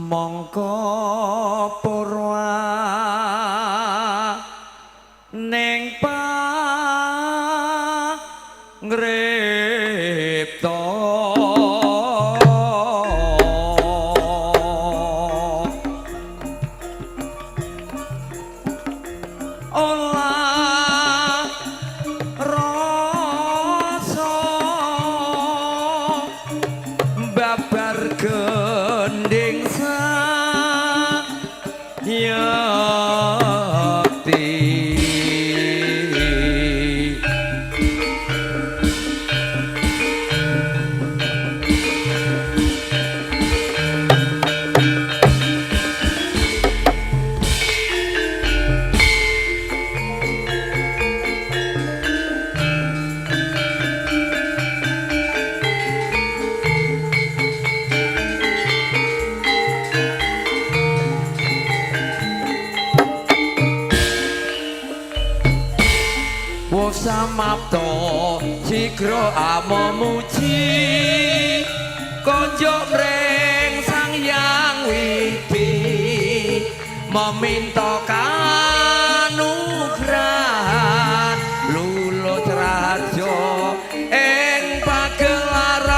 mongko purwa ning pangripta olah rasa babar gending sayakti samapta sigra amomuji konjuk mring sang yang widi meminta kanugrahan lulut raja ing pagelaran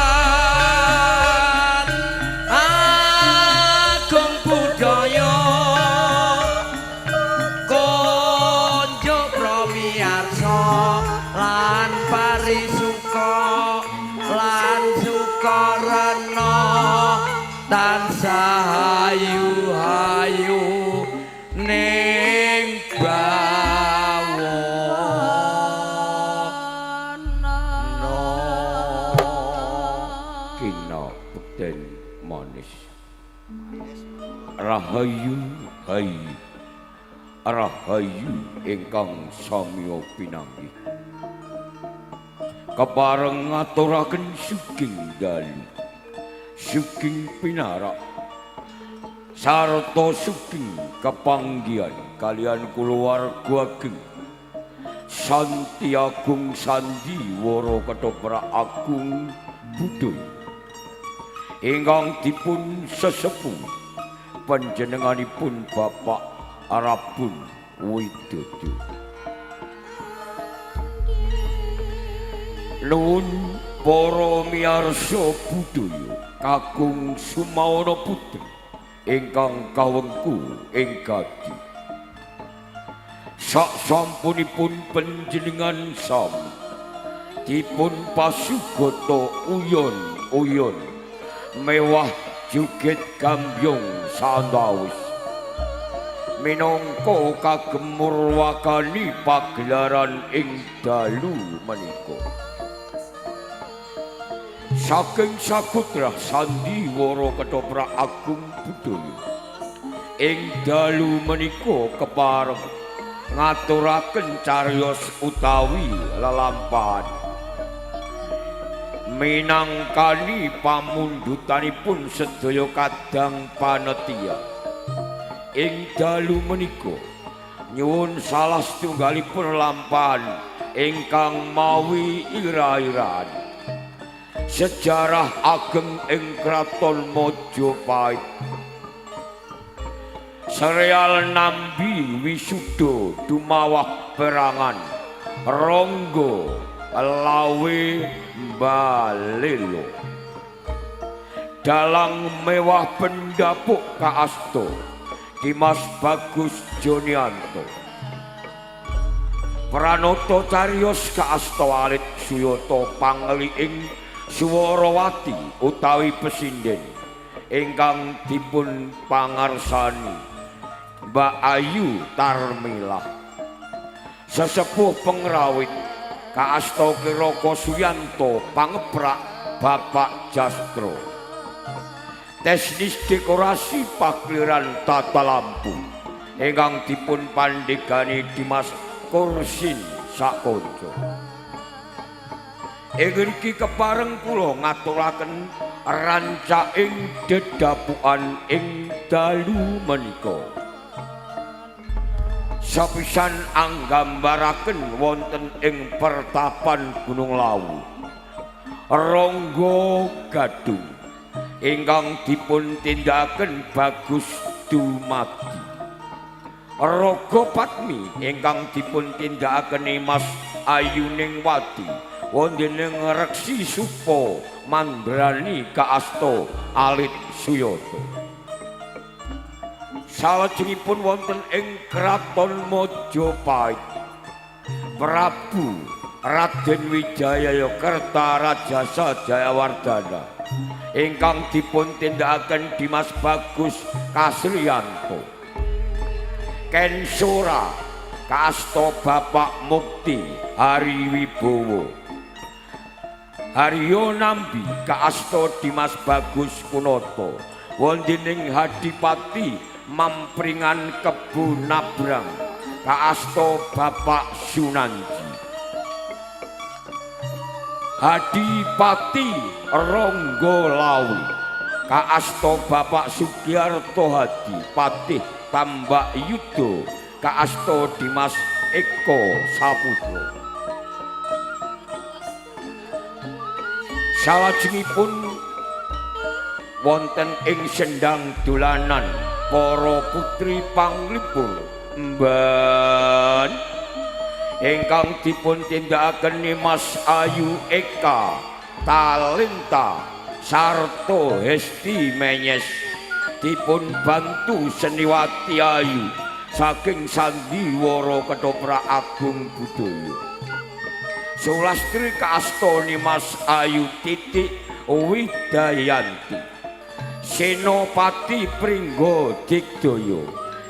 agung budaya konjuk promiyarsa lan parisuka lan sukarana tansah ayu-ayu ning bawana kina beten manis rahayu hayu rahayu ingkang samya pinanggih kepareng ngaturaken sugeng dalu sugeng pinarak sarta sugeng kepanggihan kalian kulawarga ageng Santi Agung Sandiwara Ketoprak Agung Budaya ingkang dipun sesepuh panjenenganipun Bapak Arapun Widodo nuwun para miyarsa budaya kakung Sumawana Putri ingkang kawengku ing gati sak sampunipun panjenengan sami dipun pasugata uyon-uyon mewah joget gambyong sandawis minangka kagem murwakani pagelaran ing dalu menika saking sakutra Sandiwara Ketoprak Agung Budaya ing dalu menika kepareng ngaturaken cariyos utawi lelampahan minangkani pamundutanipun sedaya kadang panetya ing dalu menika nyuwun salah setunggalipun lampahan ingkang mawi ira-iraan sejarah ageng ing kraton Majapahit serial nambi wisuda dumawah perangan Ronggo Lawe Balelo dalang mewah pendapuk kaasta Dimas Bagus Jonianto Pranoto cariyos kaasta alit Suyata Pangeli ing Suwarawati utawi pesinden ingkang dipun pangarsani Mbak Ayu Tarmilah sesepuh pengrawit kaasta Kiraka Suyanto Pangeprak Bapak Jastro teknis dekorasi pakliran tata lampu ingkang dipun pandegani Dimas Kursin Sakonco Iki kepareng kula ngaturaken rancaking dedapukan ing dalu menika. Sapisan anggambaraken wonten ing pertapan Gunung Lawu. Ronggo Gadung ingkang dipun tindakaken bagus dumadi raga padmi ingkang dipun tindakaken Mas Ayuning Wati wontening Reksi Supa Mandrani kaasta alit Suyata. Salajengipun wonten ing kraton Majapahit Prabu Raden Wijaya Kertarajasa Jayawardhana ingkang dipun tindakaken Dimas Bagus Kasriyanto. Ken Sora kaasta Bapak Mukti Hariwibowo. Haryo Nambi kaasta Dimas Bagus Kunata. Wontening Hadipati Mampringan Kebu Nabrang kaasta Bapak Sunanji. Hadipati Ronggolawi kaasta Bapak Sugiarto Hadi Patih Tambak Yudo kaasta Dimas Eko Saputro. Salajengipun wonten ing sendang dolanan para putri panglipur mban ingkang dipun tindakaken Mas Ayu Eka Talenta sarta Hesti Menyes dipun bantu Seniwati Ayu saking Sandiwara Ketoprak Agung Budaya. Sulastri kaasta Mas Ayu Titik Widayanti Senopati Pringgo Digdaya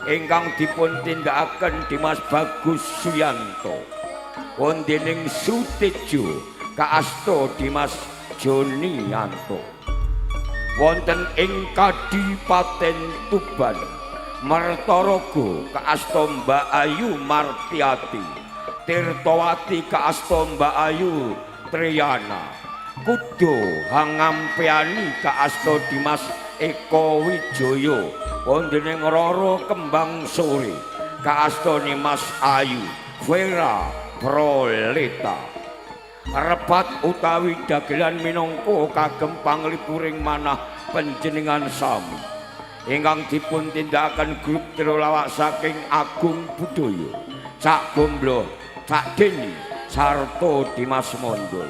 ingkang dipun tindakaken Dimas Bagus Suyanto wontening Sutejo kaasta Dimas Jonianto. Wonten ing Kadipaten Tuban Mertaraga kaasta Mbak Ayu Martiati Tirtawati kaasta Mbak Ayu Triyana Kudo Hangampeani kaasta Dimas Eko Wijaya wontening Roro Kembang Sore kaasta Mas Ayu Vera Proleta. Repat utawi dagelan minangka kagem panglipuring manah panjenengan sami ingkang dipun tindakaken grup Tirolawak saking Agung Budaya Cak Gomblo Cak Deni sarta Dimas Mondol.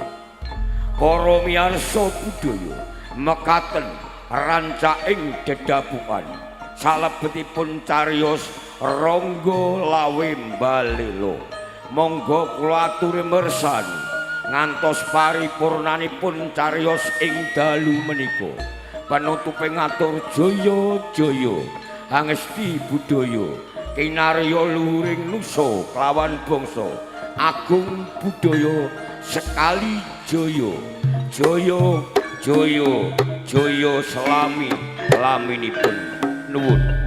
Para miyarsa budaya mekaten rancaking dedabukan salebetipun cariyos Rangga Lawe Mbalela. Monggo kula aturi mirsani ngantos paripurnanipun cariyos ing dalu menika. Panutuping atur jaya-jaya angesti budaya kinarya luhuring nusa kelawan bangsa agung budaya sekali jaya jaya jaya jaya selami laminipun nuwun.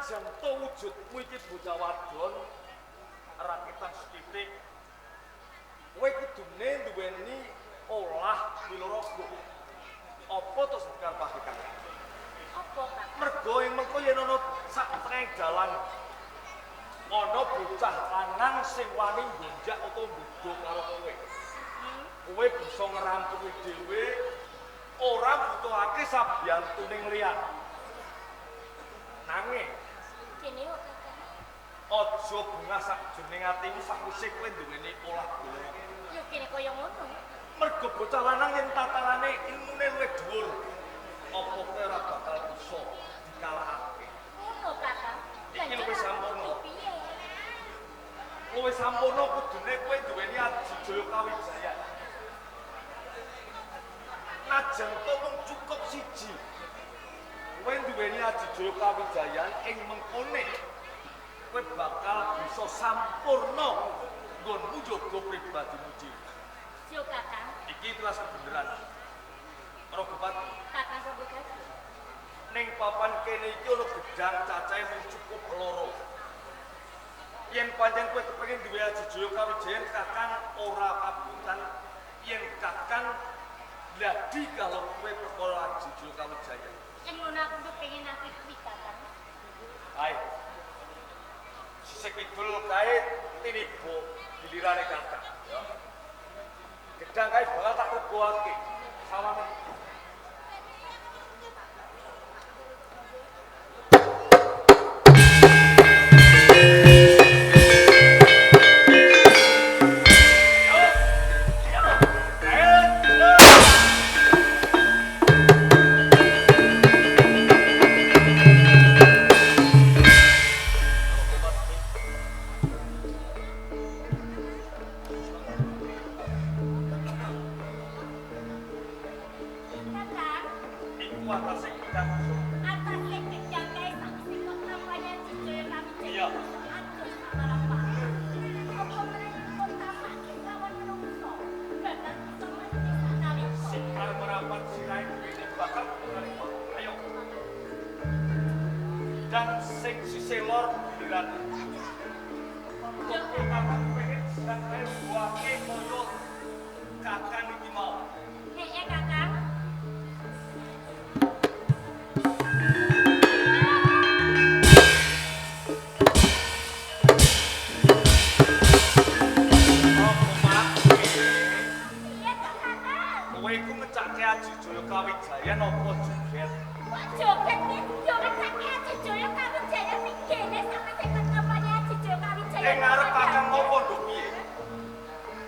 najan to wujudmu iki bocah wadon rakitan sithik kowe kudune duweni olah wilaraga apa to sekar pahikan Apa, Kak? mergo ing mengko yen ana sak tengah dalan ana bocah lanang sing wani gonjak utawa mbudho karo kowe kowe bisa ngrampungi dhewe ora butuhake sabiyantuning liyan nanging Kene kok, Kakang. aja bungah sakjroning atimu sakwise kowe duweni olah golek Yo kene kaya ngono. mergo bocah lanang yen tatarane ilmune luwih dhuwur apa kowe ora bakal bisa dikalahake Ngono, Kakang. Iki luwih sampurna. Piye? luwih sampurna kudune kowe duweni Adijaya Kawijaya najan to mung cukup siji kowe duweni Adijaya Kawijayan ing mengkone kowe bakal bisa sampurna nggonmu njaga pribadimu dhewe Yo, Kakang. iki kelas kebeneran ora bupati Kakang sebut lagi. ning papan kene iki ana gedang cacahe mung cukup loro yen pancen kowe kepengin duwe Adijaya Kawijayan kakang ora kabutan yen kakang ladi kalau kowe perkara Adijaya Kawijayan Yang ngono aku tuh pengen aktif Kakang. ayo sisik kidul kae tinibo gilirane kakang ya gedang kae bakal tak reboake sawane Kakang, iku atase gedang atas gedang kae sak sing namanya Adijaya Kawijaya. Iya. Aduh, salah apa? Apa meneh utama kita menungso. Bakal bisa mesti sanalika. sikar merapat sirai ini bakal mengenai ayo dan sing sisi lor giliran Yo, kok kakak pengen sedang kae buake koyo kakang iki mau Nek Kakang. Iya, Kakang. kowe iku ngecake Adijaya Kawijayan apa joget Joget nih, joget sakit Adijaya Kawijaya nih kene sama second namanya Adijaya Kawijaya. ing ngarep kakang mau pondo piye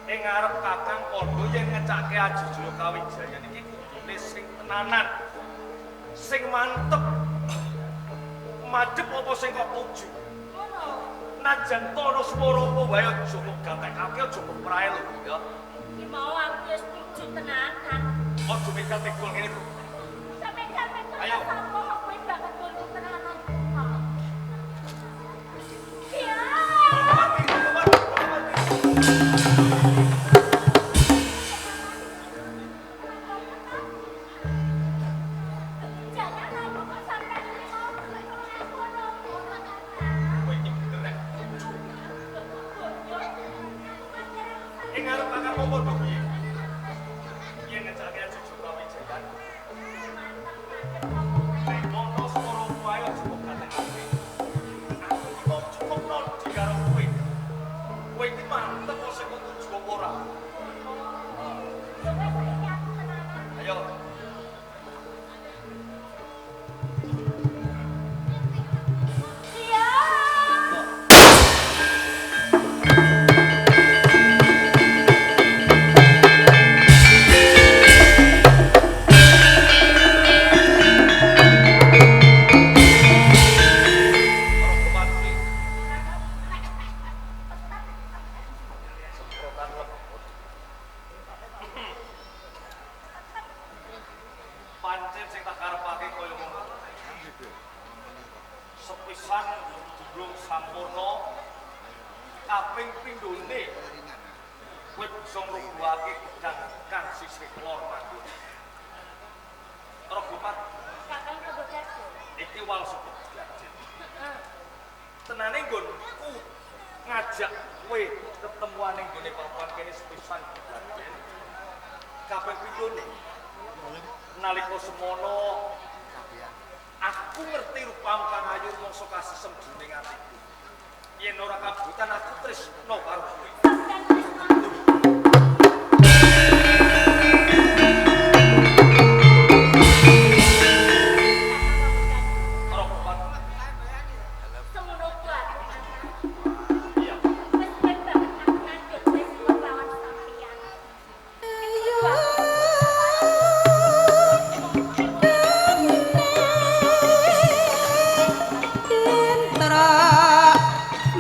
ing ngarep kakang pondo yen ngecake Adijaya Kawijayan iki kudune sing tenanan sing mantep madhep apa sing kok tuju Ngono. najan to ana swara apa wae aja kok gatekake aja kok prae lho ya Iki mau aku wis setuju tenanan. aja mikir tegol ngene Bu. Sampai sampai Ayo. sama aku banget dulu tenanan. Iya. Hormati, hormati, hormati. Jangan aku kok sampai mau ngono. Kowe iki bener nek ing ngarep kakang mau pondo piye yen ngecake Adijaya Kawijayan nek ana swara apa wae aja kok gatekake aku iki mau cukup nodi karo kowe kowe iki mantep kok sing kok tuju apa ora ayo Iya. hormati semprotan lembut pancen sing tak karepake kaya ngono sepisan durung sampurna kaping pindhone kowe bisa ngrubuhake gedang kang sisih lor manggon. Ora Gumat, Kakang sebut Iki wal sapa Glajen. Tenane nggonku ngajak kowe ketemuan ning gone papan kene sepisan Glajen. Kaping pindhone nalika semono aku ngerti rupamu kang ayu mongso kasesem jroning atiku. Yen ora kabutan aku tresno karo kowe. Sampeyan tresno aku. Semono kuat. Iya. Wis ben banget aku ngandut wis lawan sampeyan.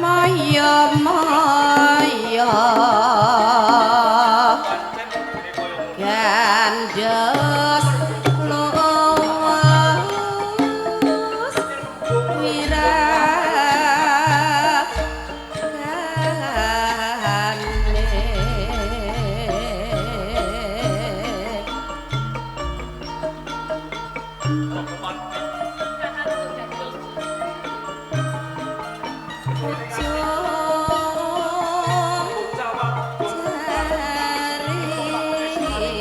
Maya maya Pancen ngene koyo gandes lowes wiragane mati. Kan aku janji. Jawab Cari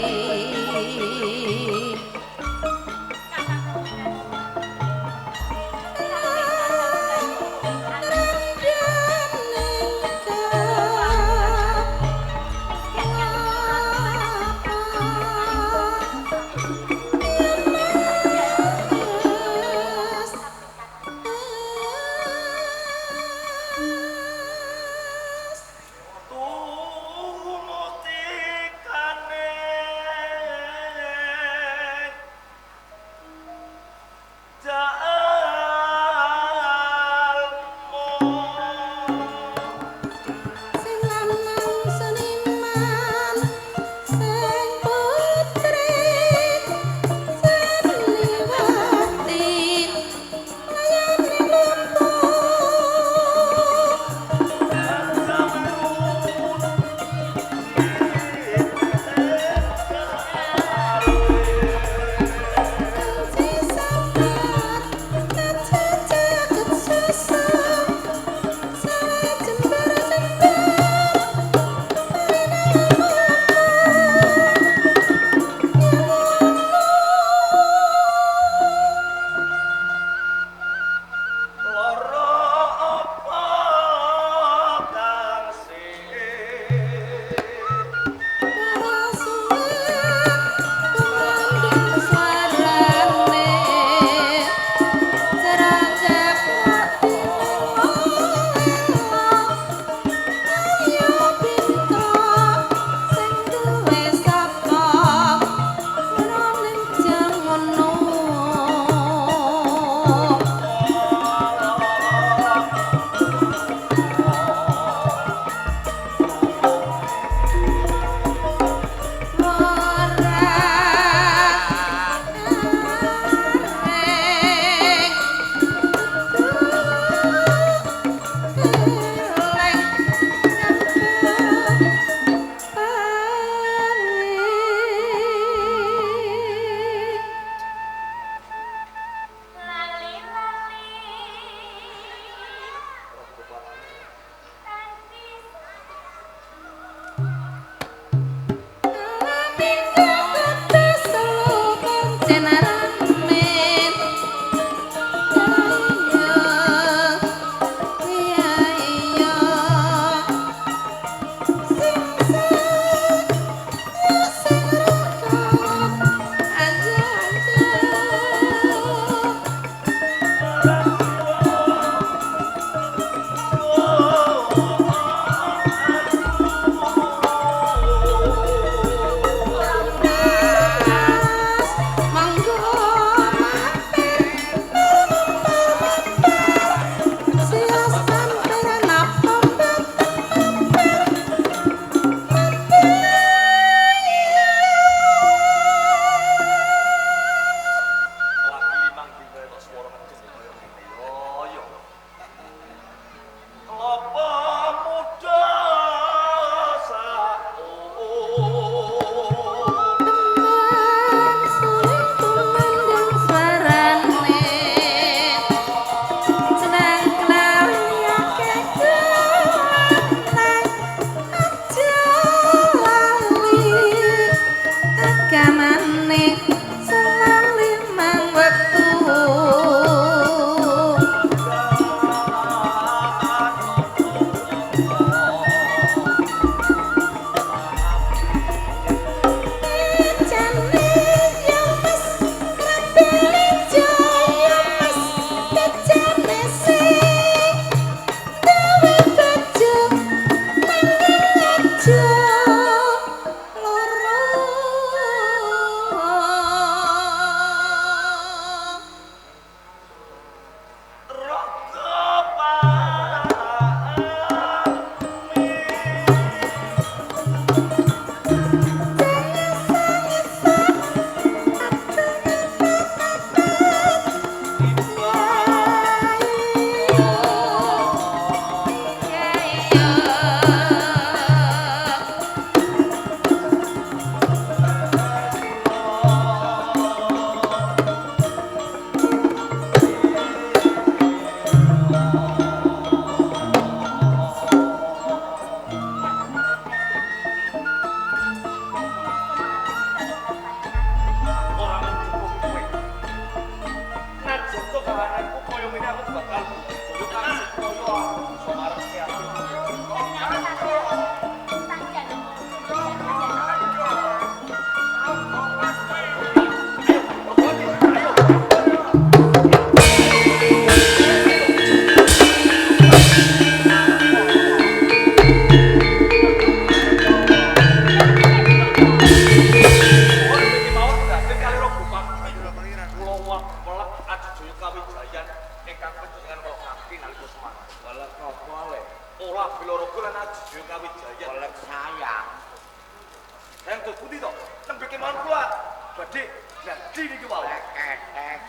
gede. Jadi niki wae. Ketek.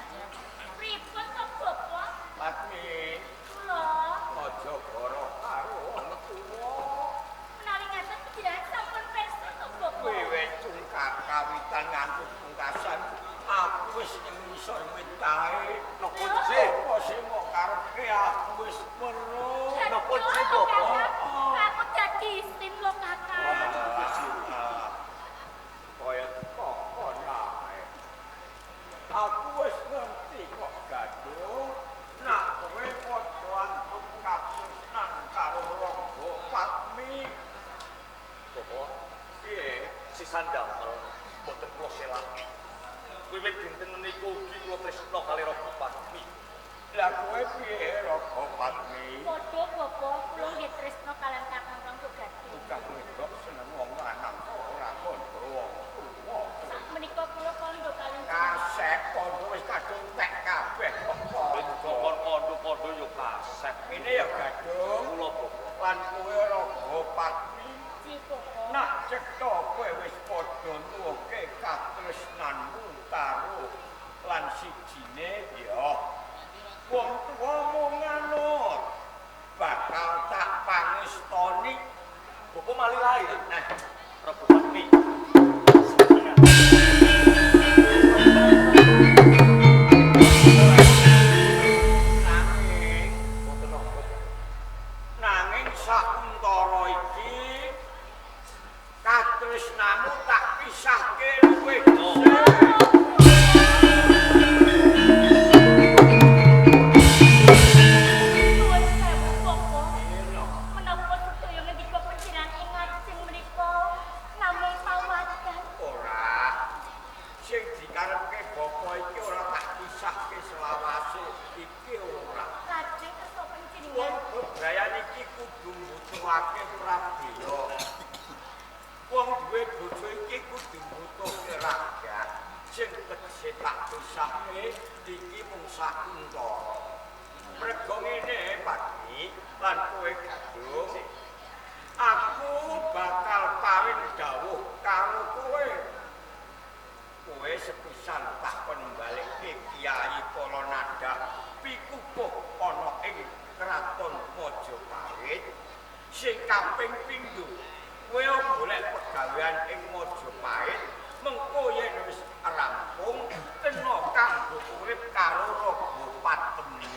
Pripun to Bapak? Padmi, Kula aja goro karo wong tuwa. menawi ngaten panjenengan sampun pirsa to Bapak? Wiwit cungkak kawitan nganti pungkasan aku wis ning ngisor witahe. Napa sih? Apa sing kok karepe aku wis weruh. Napa sih, Bapak? Aku dadi isin lho Kakang. Kaya kok nae. Aku wis ngerti kok gaduh. Nak kowe padha antuk kapunan karo Raga Padmi. Bapak, Piye? si sandal boten kula selah. Wiwit dinten menika ugi kula tresna kali Raga Padmi. Lah kowe piye Raga Padmi? Padha Bapak, kula nggih tresna kalian Kakang Kang Sugati. Tukang wedok seneng wong lanang ora kondo wong tuwa. Menika kula kandha kalian Kasep kondo wis kadung tek kabeh kok. Kon kondo-kondo yo kasep. Ini ya gadung. Kula Bapak. Lan kowe Raga Padmi. Ji Bapak. Nak cetha kowe wis padha nuwuhke katresnanmu karo lan sijine ya wong tuwa mung nganut bakal tak pangestoni. Bapak mali lair. Nah, Raga Padmi. nanging Boten napa. nanging sauntara iki katresnamu tak pisahke luwih dhisik. Nuwun sewu Bapak. Menapa sedaya ngendika panjenengan ing ngajeng menika namung pawadan. Ora sing dikarepke bapa iki ora tak pisahke selawase iki ora. Lajeng kersa Wong panjenengan bebrayan iki kudu mbutuhake prabeya. Wong duwe bojo iki kudu mbutuhke raga. Sing tegese tak pisahke iki mung sakuntara. Mergo ngene Padmi lan kowe gadung. Aku bakal paring dawuh karo kowe. Kowe sepisan tak kon balikke Kiai Polonada pikukuh ana ing Kraton Majapahit. Sing kaping pindho kowe golek pegawean ing Majapahit. Mengko yen wis rampung kena kanggo urip karo Raga Padmi.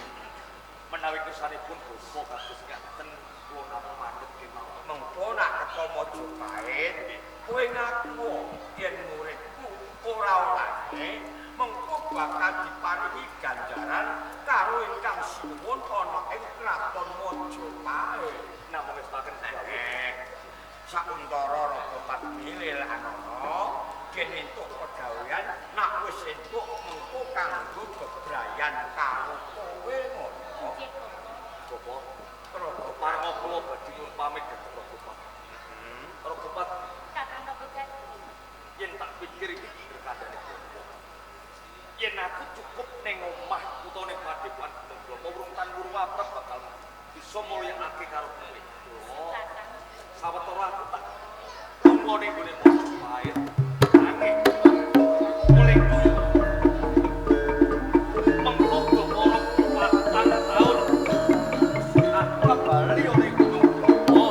Menawi kersanipun Bapak kados ngaten kula namung mandhet kemawon. Mengko nak teka Majapahit kowe ngaku yen muridku ora oleh mengko bakal diparingi ganjaran karo ingkang sinuwun ana ing Kraton Majapahit. Namung wis paken Sauntara Raga Padmi lelanono yen entuk pegawean nak wis entuk mengko kanggo bebrayan karo kowe ngono. Ji Bapak. Bapak, Raga pareng kula badhe nyuwun pamit dhateng Raga Padmi. Raga Padmi, Kakang Kang Sugati. yen tak pikir iki berkandane Bapak. Yen aku cukup ning omah utawa ning Padepokan Gunung Bromo urung tan wurwaprep bakal bisa mulyakake karo kowe. Kakang. Sawetara aku tak tunggu ning gone Majapahit. Nanging mulai kuwi mengko domoro 4 tahun aku bali oleh Gunung Bromo.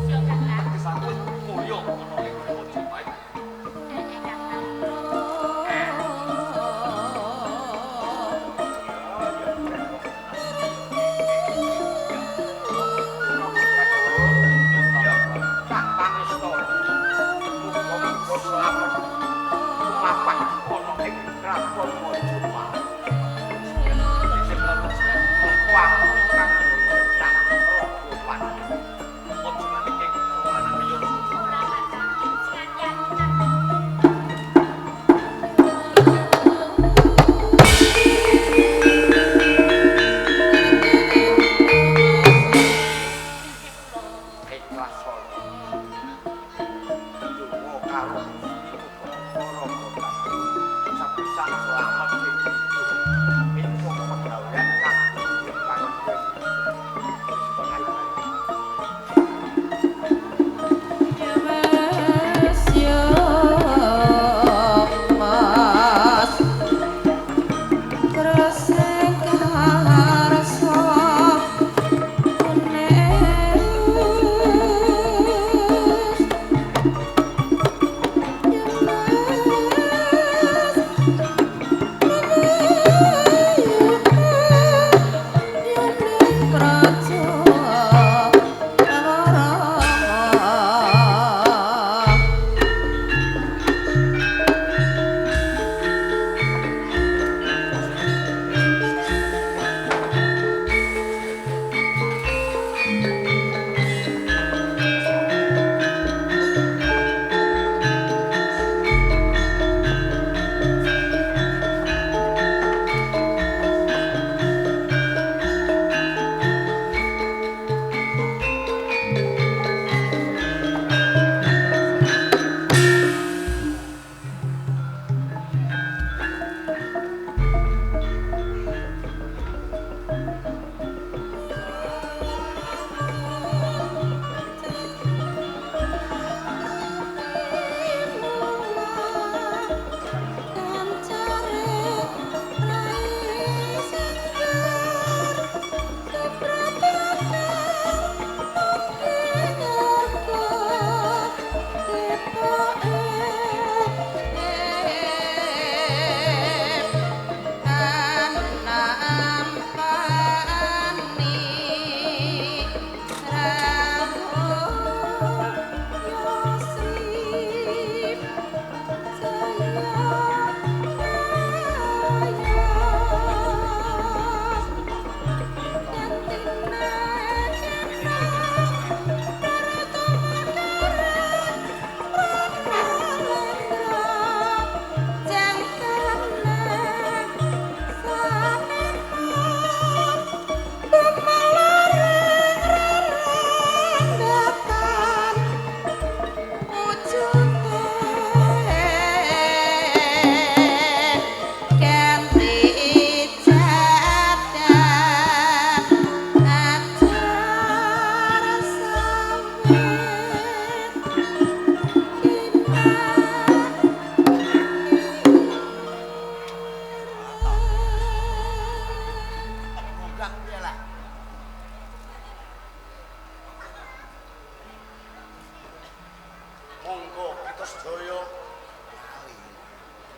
Jo Kakang. Disambut mulya ana ning Majapahit. Kakang. tak pangestoni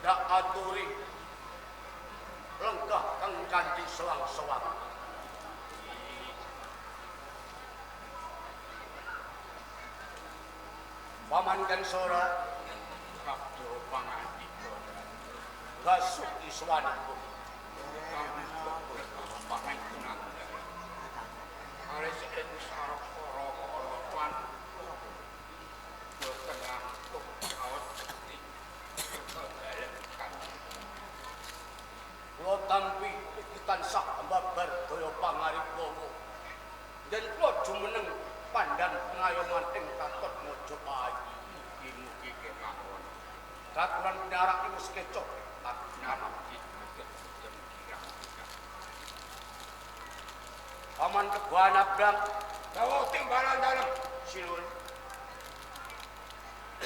dak aturi lenggah kang kanthi sewang-sewang. Paman Gansora Sabdo pangandika Basuki Swanipun pangaitunan karis ing sarakara kalawan boten ngantuk kaos sekti dalem kan kula tampi ugi tansah mbabar daya pangaribawa dan kula jumeneng pandhan pengayoman ing Katon Mojopahit. mugi kemawon Katuran pinarak iku sekecok nama kita kira Paman Kebuan Abrang bawa timbalan dalem Sinun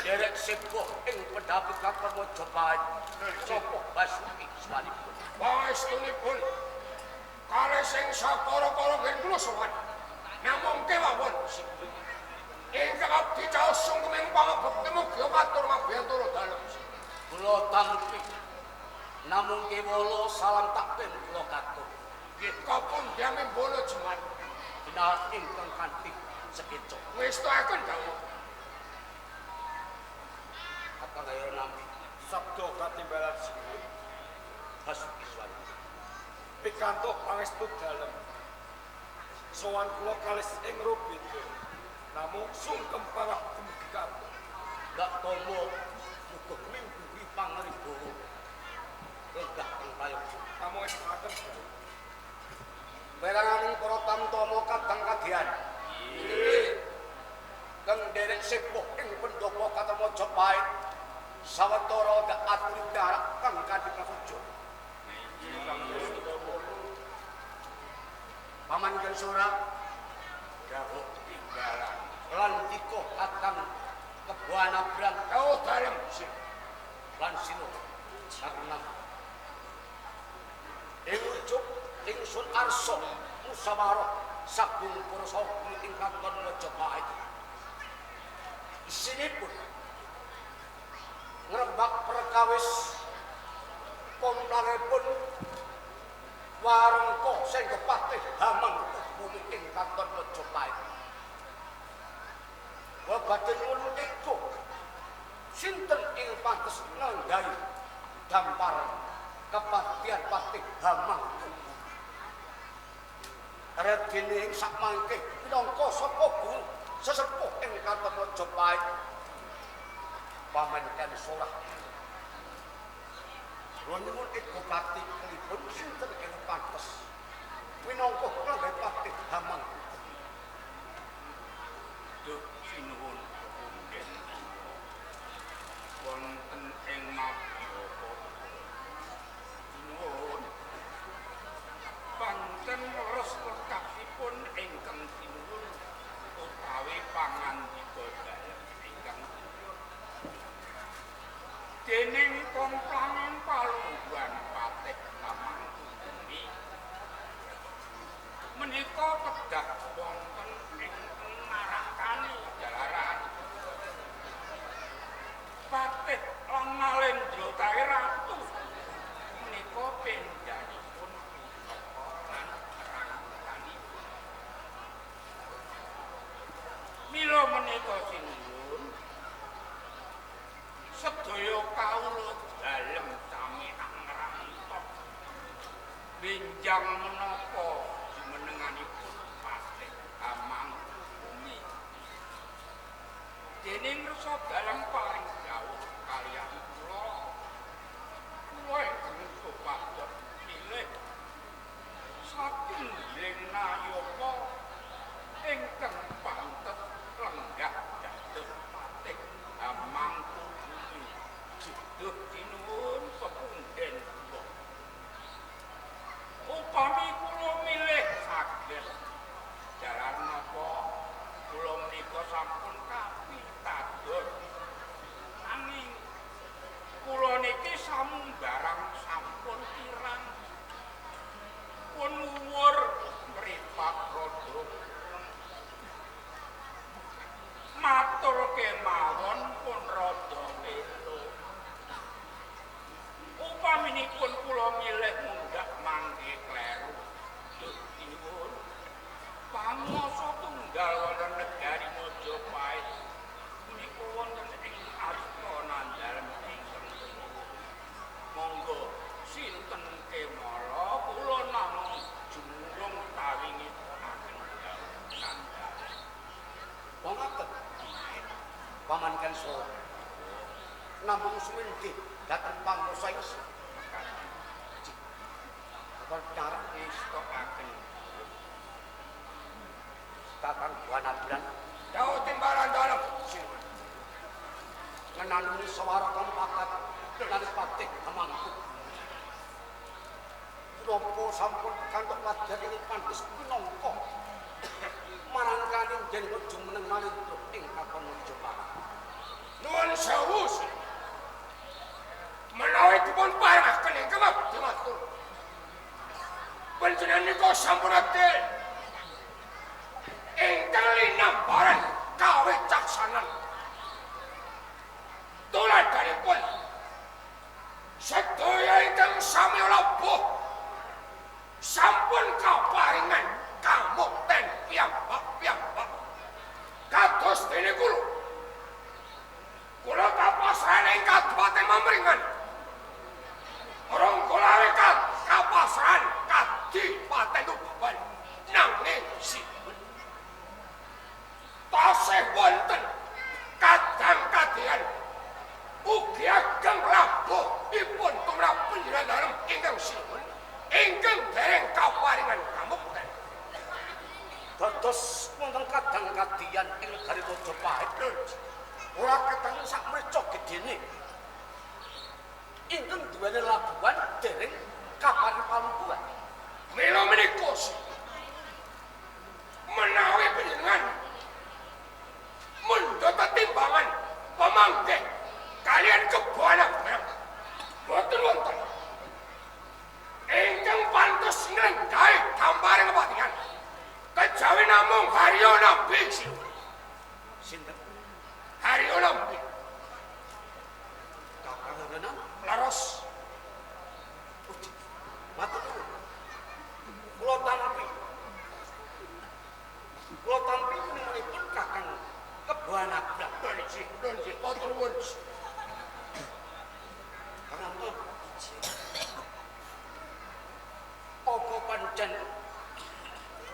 derek sepuh ing pendhapi Katon Mojopahit sapa Basuki Swanipun. Pangestunipun kalih sing sakara-kara ngen kula sowan namung kemawon ingkang abdi caos sungkeming pangabekti mugi matur mabiyantura dalem Kula tampi namung kewala salam takbir kula katur nggih kapun diame bola jeman dina ingkang kanthi sekecok ngestakaken dawuh kata gaya nami Sabda katimbalan Sinun Basuki Swanipun. pikantuk pangestu dalem sowan kula kalis ing Robito namung sungkem pangabekti mugi kapun Gak tomo muga mimpi pangaribawa lenggah ing payoga. namung estakaken Peranganing para tamtama kadang kagian. Kang derek sepuh ing pendopo Katon Mojopahit sawetara dak aturi darak kang kanthi kasujuk. Paman Gansora dawuh timbalan lan dika Kakang Kebuan Abrang dawuh dalem lan sino sareng ing ingsun arsa musyawarah sagung para sawi ing Katon Mojopahit. Isinipun ngrembak perkawis pomlaripun warengka sing kepatih hamang bumi ing Katon Mojopahit. Wa badhe nyuwun niku sinten ing pantes nanggahi dampar kepatihan patih hamang. Redene ing sakmangke minangka sapa guru sesepuh ing Katon Mojopahit Paman Gansora. Kula nyuwun ing pati kelipun sinten ing pantes minangka nanggahi patih hamang. duh sinuwun punden wonten ing Mabiyaka sinuwun panten leres lekasipun ingkang sinuwun utawi pangandika dalem ingkang sinuwun dening komplangan palungguhan patih Kamangkubumi menika kedah wonten ingkang marakani jalaran patih lan Nalendra Tahe Ratu menika pendhanipun pusaka lan rangsanipun mila menika sinuwun sedaya kawula dalem sami angrangta benjang menapa jumenenganipun patih Kamangkubumi dening rasa dalang paring dawuh kaliyan kula ingkang supados milih saking giling nayapa ingkang pantes lenggah dados patih Kamangkubumi duh sinuwun pepunden kula upami kula milih saged jalan napa kula menika sampun kapitados nanging kula niki sambarang sampun kirang pun luwur mripat rada matur kemawon pun rada melu milih munggah mangke kleru. Nyuwun panguwasa tunggal wonten negari Majapahit punika wonten ing asta Nandal ingkang monggo sinten kemala kula namung jumrung tawingi akan Nandal. Pangaten pamankan so namung suwindi dateng panguwasa ing Perkara istokaken kakang buana bulan jauh timbalan dalam ngenanungi sawara kompakat dan patih amangku Nopo sampun kantuk wajan ini pantes pinongko marangkani jeneng jumeneng malih ing kakon Majapahit nuwun sewu menawi dipun parahaken ingkang abdi matur panjenengan sampun adil ingkang linambaran kawicaksanan tuladhanipun sedaya ingkang sami labuh sampun kaparingan kamukten piyambak-piyambak kados dene kula kapasrahan ing Kabupaten Mamringan orang kula rekat kapasrahan Kadipaten Tuban nanging sipun tasih wonten kadang-kadang ugi ageng labuh ipun tumrap panjenengan ingkang sipun ingkang dereng kaparingan kamukten dados wonten kadang-kadang ing negari Majapahit ora keteng sak mrica gedene ingkang duweni labuhan dereng kaparing pamungkuhan mila menika menawi panjenengan mundhut timbangan pamanggih kalian kebuana barang boten wonten ingkang pantes nglenggahi gambaring kepatihan kejawi namung Haryo Nabi sinten Haryo Nabi kakang ngene laros matur kula tampi menika kakang kebuana blak donji matur nuwun kakang apa pancen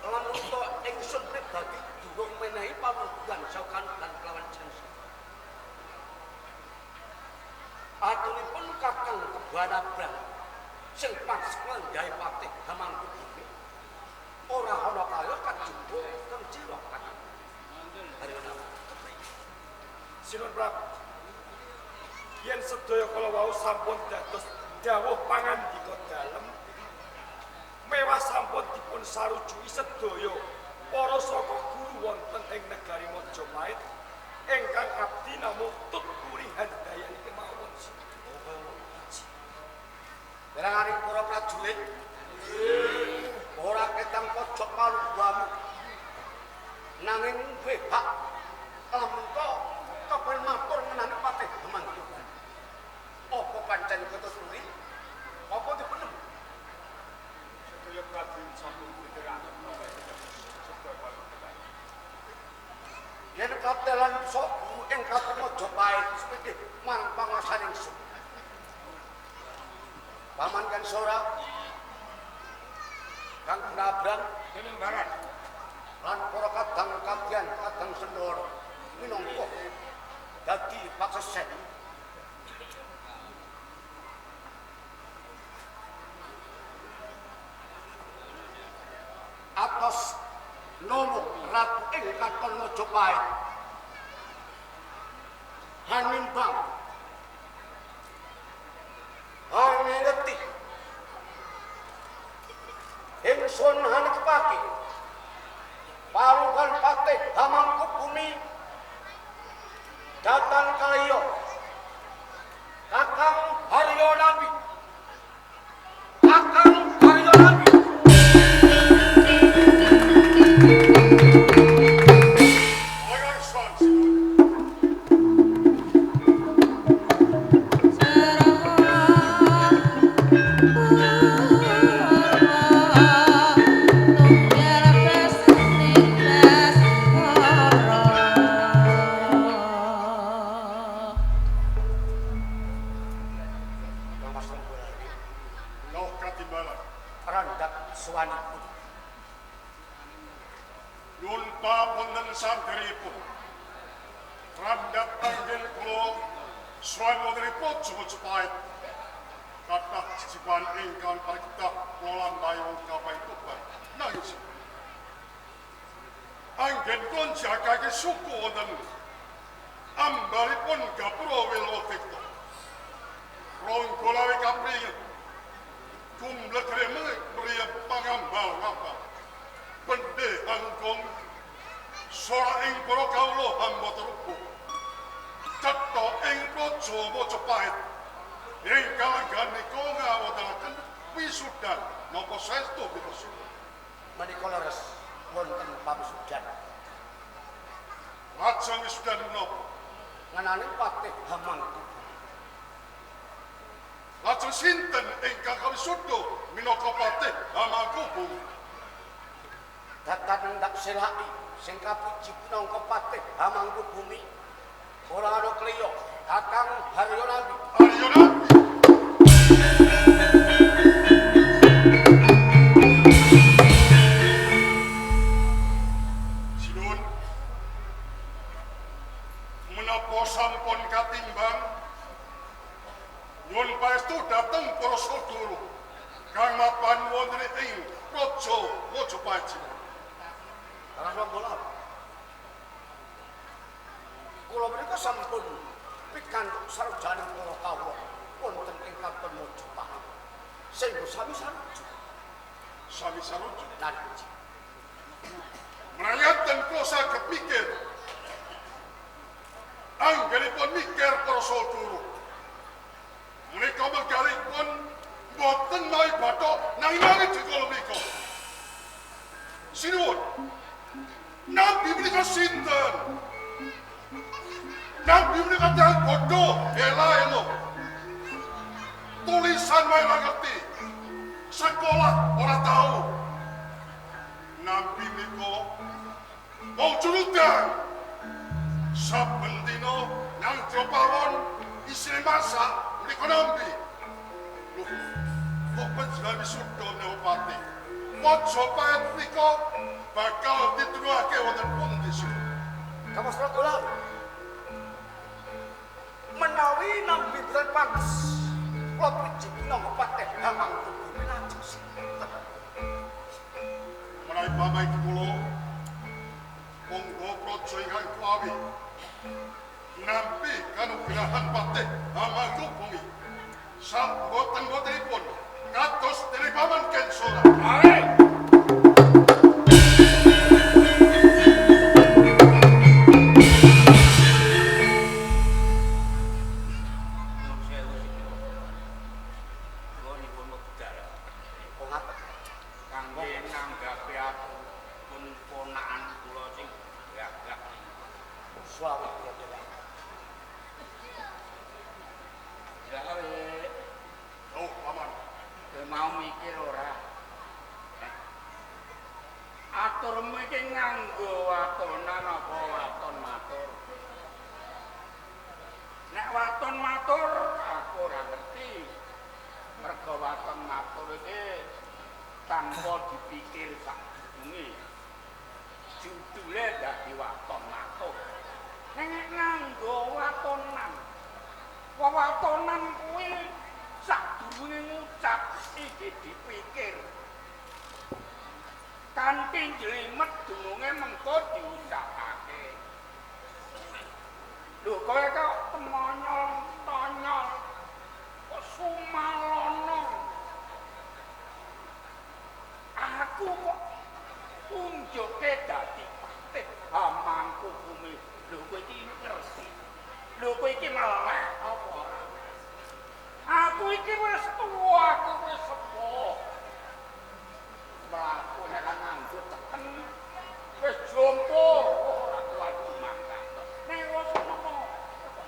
lamun to ingsun pribadi durung menehi pamungkuhan sakan lan kelawan janji aturipun kakang kebuana blak sing pantes nglenggahi patih hamangku bumi ora ana kaya kajumbo kang jiwa kakang Sinun Prabu yen sedaya kala wau sampun dados dawuh pangandika dalem mewah sampun dipun sarujui sedaya para saka guru wonten ing negari Majapahit ingkang abdi namung tuturi handayani kemawon Dereng para prajurit ora ketang pojok palugamu nanging bebak lamento kapan matur ngenani patih Hamangkuban apa pancen ketuturi apa dipenem sedaya prajurit sampun diteraken yen kaptelan sobu ing Katon Majapahit sepedhe marang panguwasaning sun Paman kan sora Kang Prabrang dening barat lan para kadang-kadang kadang sendoro minangka dadi paksesen atas nomo Ratu ing Katon Majapahit hanimbang ngerti ingsun hanekake palukan patih Hamangkubumi datang kaliyo kakang Haryo Nabi kakang Haryo Nabi Sarah yuswanipun. Nyun papunten sanderipun. Randhat tanggil kula swanipun Jogopait. Kathah cicipan ingkang parikta kula lampahi wong kapaiputan. Nanging anggen pun jagake suku wonten ambaripun Gapura Wilotikta. Rongkolawe kapringin kumlegre mriya pangambal-ngambal. Bendhe angkong sora ing para kawula hamba terupu. Cetha ing praja Majapahit. Ingkang ganika ngawontenaken wisudan napa saestu bikosu. Menika leres wonten pawisudan. Lajeng wisudan menapa? Ngenani Patih Hamangkubumi. Lajeng sinten ingkang kawisuda minangka Patih Hamangkubumi? Datan ndak selaki sing kapuji minangka Patih Hamangkubumi. Ora ana kliya Kakang Haryonandi. Haryonandi. Sinun menapa sampun katimbang nyuwun paestu dhateng para sedulur kang mapan wonten ing Praja Majapahit. Rasa bola. Kula menika sampun pikantuk sarjaning para kawula wonten ing Kampung Majapahit. Sing sami sarujuk. Sami sarujuk. Narji. Merayaten kula saged mikir. Anggenipun mikir para sedulur. Menika megalipun boten mawi bathok nanging dikala menika. Sinuwun. Nabi menika sinten? Nabi menika tiyang bodho, ela-elo. Tulisan wae ora ngerti. Sekolah ora tahu. Nabi menika mau juludan. Saben dina nang pawon isine masak menika nampi. Loh, kok panjenengan wisuda Nepati? Majapahit menika bakal dituduhake wonten pundi sih? Kamus kula. Menawi nampi boten pantes. Kula puji minangka Patih Hamangkubumi lajeng sinten. Menawi pamai kula monggo praja ingkang kuwawi nampi kanugrahan Patih Hamangkubumi. Saboten-botenipun kados dene paman Kensora. Ae! Aturmu iki nganggo watonan apa waton matur? Nek waton matur aku ora ngerti. Mergo waton matur iki tanpa dipikir sakdurunge. Judule dadi waton matur. Nek nganggo watonan. Wewatonan kuwi sakdurunge ngucap iki dipikir. Kanthi jlimet dununge mengko diucapake. Lho kowe kok temonyol-tonyol kok sumalono. Aku kok unjuke dadi Patih Hamangkubumi. Lho kowe iki ngerti. Lho kowe iki melek apa ora? Aku iki wis tuwa, aku wis sepuh. Mlaku nek nganggo teken wis jompo ora kuat mangkat. Nek rasa nopo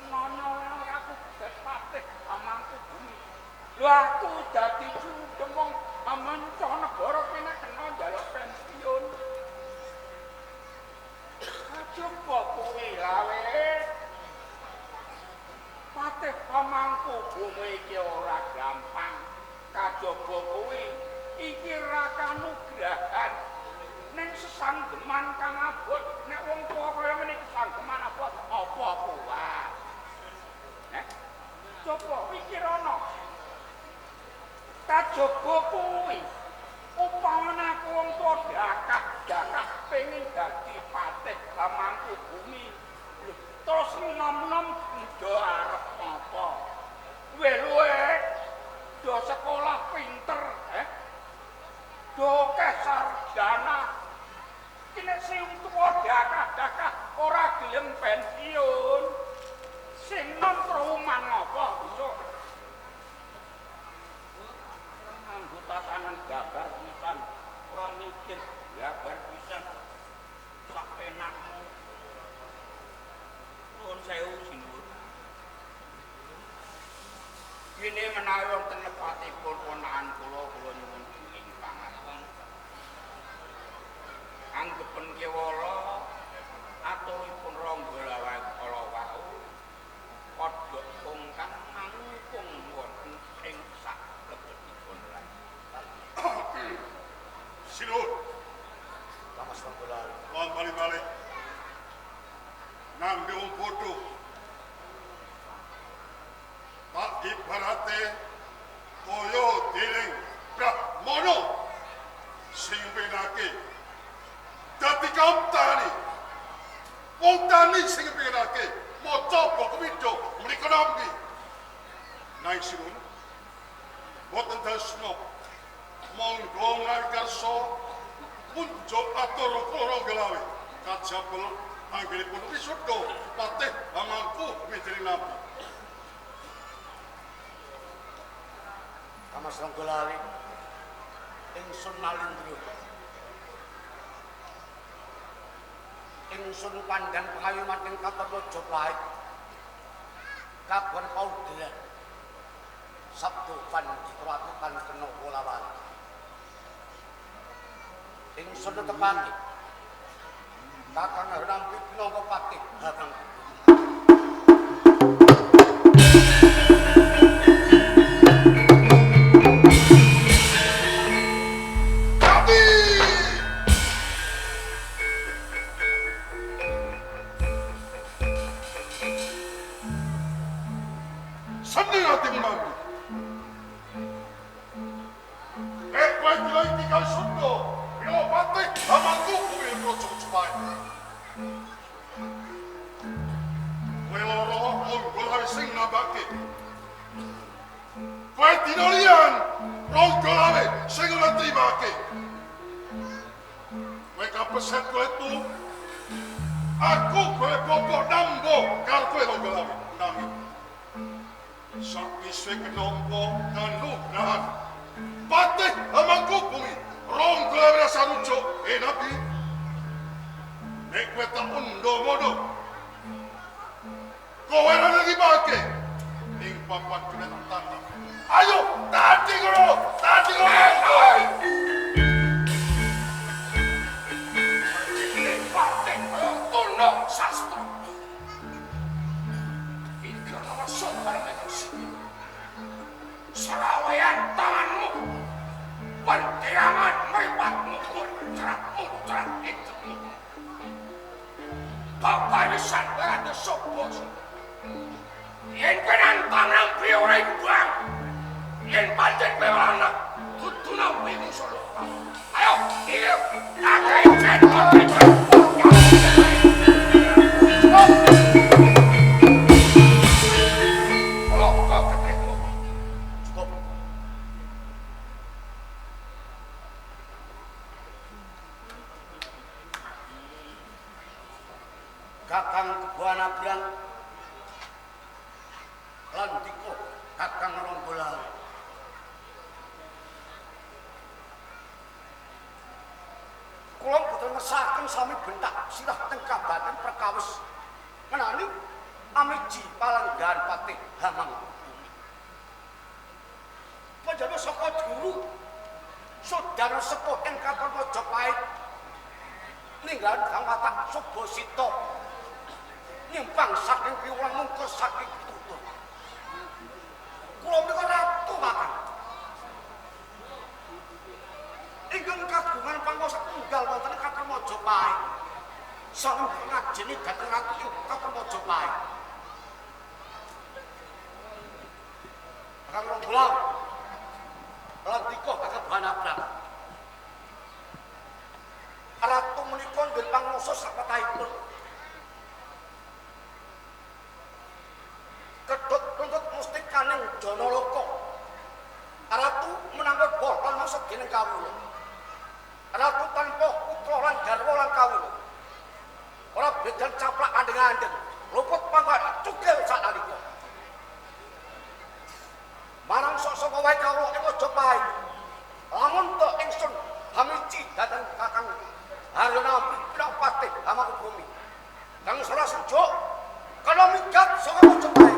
nonol aku dadi Patih Hamangkubumi. Lho aku dadi judemong mancanegara kene kena njaluk pensiun. Coba kuwi lawe. Patih Hamangkubumi iki ora gampang. Kajaba kuwi iki ra kanugrahan ning sesanggeman kang abot nek wong tuwa kaya ngene sesanggeman abot apa kuat coba pikirana kajaba kuwi upamane aku wong tuwa dakah pengen dadi patih Hamangku Bumi terus nom-nom do arep apa luwe do sekolah pinter do sarjana kene sing tuwa dakah ora gelem pensiun sing nom perumahan apa besok anggota tanan gabar pisan ora mikir gabar pisan sak penakmu nuwun sewu sindur kene menawi wonten lepatipun ponakan kula nyuwun ing pangapunten anggepen kewala aturipun ronggo kala wau padha kongkang mangkung wonten ing sak lebetipun lan Sinur Lamas Manggolan wong bali-bali nang wong bodoh Pak ibarate koyo dening Brahmana sing penake dadi kaum tani wong tani sing penake maca buku wido mriko nampi nang sinun boten dasno monggo ngarso muncul atur kula gelawe kajabel anggenipun wisuda patih Hamangku Mitri Nabi Lamas Manggolan ingsun nalindra ingsun pandang pengayuman ing katon Mojopahit kagungan paugeran sabdo pandhita kena wolawan ingsun netepake kakang nampi pinangka patih Hamangku Aku boleh bobok nambo karo kowe lho gelawe nanging sak isih kenompo kanugrahan patih Hamangku Bumi rong gelawe rasa rujuk Nabi nek kowe tak undo-mondo kowe ora lagi pake ning papan kene tanda ayo tadi guru sastra pikir nama sopan manusia serawayan tanganmu pentiangan meripatmu muncrat itu bapak lisan berada sopos yang penantang nampi orang bang yang pancet bewana tutuna wimu solo ayo hidup nakai cendol Kakang Kebuana Brang lan diko Kakang Ronggolan kula boten ngesaken sami bentak sirah teng kabaten perkawis menani amiji palenggan patih Hamangku Bumi panjenengan saka guru saudara sepuh ing katon Mojopahit ninggal kang watak Subasita nyimpang saking piwulang mungkus saking pitutur kula menika ratu kakang bisa ngajeni dhateng ratu ing Katon Majapahit. Kang Ronggolang Landika kakek Banabrak. Ratu menika nggih pangnosa sakatahipun. Kedhot tuntut mustikaning Danaloka. Ratu menangga boten masuk dening kawula. Ratu tanpa putra lan garwa lan kawula. Ora bedan caplak andeng-andeng. Luput pangkat cugel sanalika. Marang sok-sok wae kawula ing Majapahit. Lamun to ingsun hamiji dhateng Kakang Haryana Pinapati Hamangkubumi. Kang Surasaja kana minggat saka Majapahit.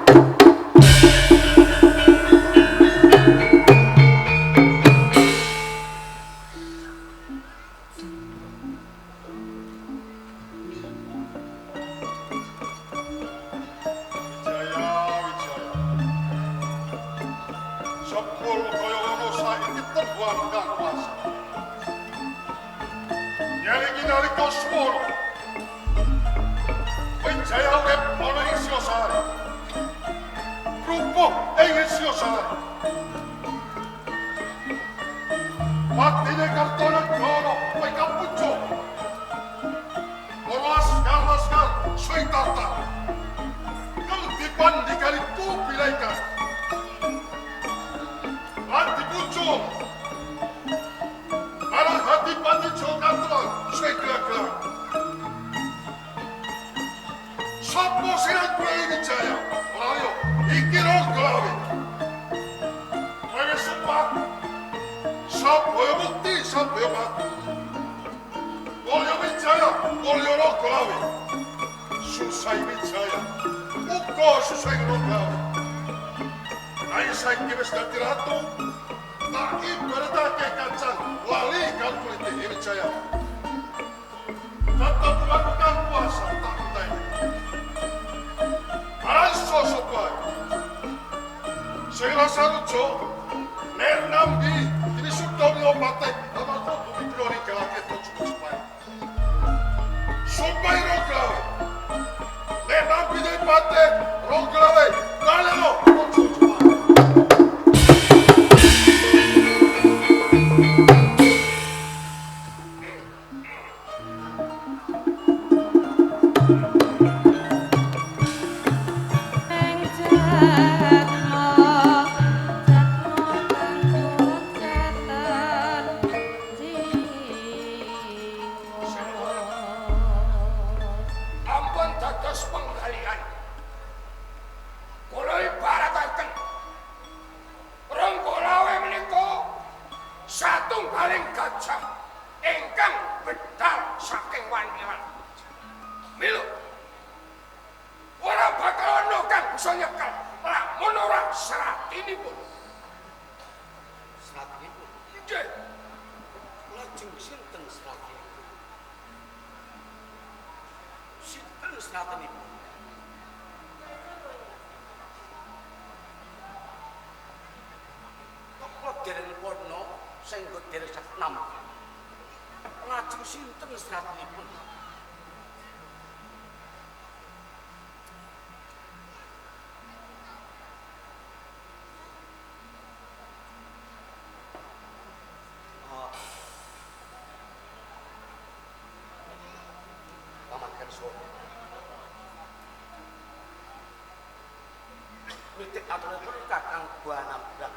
Mitik aturipun Kakang Banabrak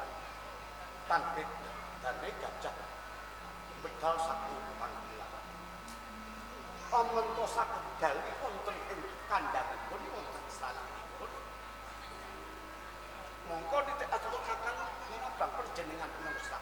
tanbit dane gajah bedal saku panggilan. Pamento saged dali wonten ing kandhangipun wonten salanipun. Mongko nitik atur Kakang Banabrak panjenengan menungsa.